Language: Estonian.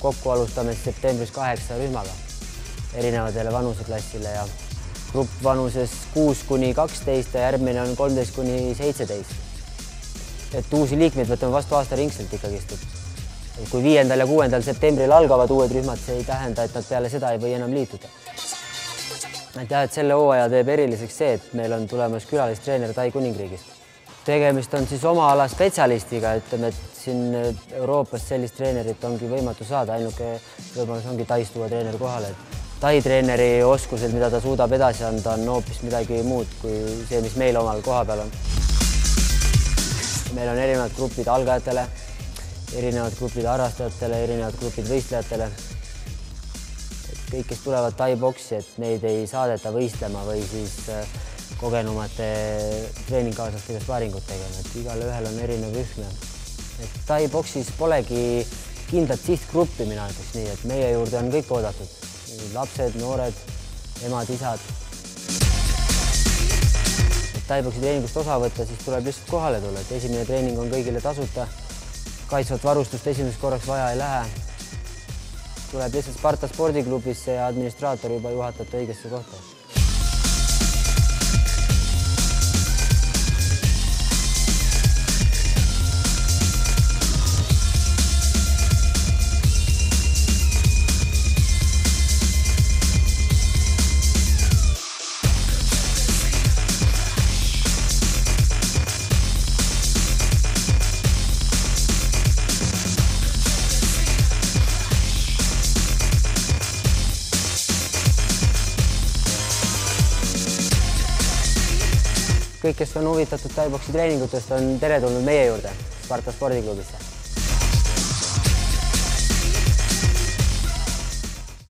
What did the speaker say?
kokku alustame septembris 8 rühmaga erinevatele vanuseklassile ja grupp vanuses 6–12 ja järgmine on 13–17. Et uusi liikmeid võtame vastu aastaringselt ikkagist. Kui 5. ja 6. septembril algavad uued rühmad, see ei tähenda, et nad peale seda ei või enam liituda. Et selle hooaja teeb eriliseks see, et meil on tulemas külalistreener Tai Kuningriigist. Tegemist on siis oma ala spetsialistiga, ütleme, et siin Euroopas sellist treenerit ongi võimatu saada, ainuke võimalus ongi Tais tuua treener kohale. Tai treeneri oskused, mida ta suudab edasi anda, on hoopis midagi muud kui see, mis meil omal koha peal on. Meil on erinevad grupid algajatele, erinevad grupid harrastajatele, erinevad grupid võistlejatele. Kõik, kes tulevad Tai boksi, et neid ei saadeta võistlema või siis kogenumate treeningkaaslastega spaaringut tegema, et igale ühel on erinev rühm. Et Tai boksis polegi kindlat sihtgruppi, mina ütleks nii, et meie juurde on kõik oodatud. Lapsed, noored, emad, isad. Et Tai boksi treeningust osa võtta, siis tuleb lihtsalt kohale tulla, et esimene treening on kõigile tasuta. Kaitsvat varustust esimeseks korraks vaja ei lähe. Tuleb lihtsalt Sparta spordiklubisse ja administraator juba juhatab õigesse kohta. Kõik, kes on huvitatud Tai boksi treeningutest, on teretulnud meie juurde Sparta spordiklubisse.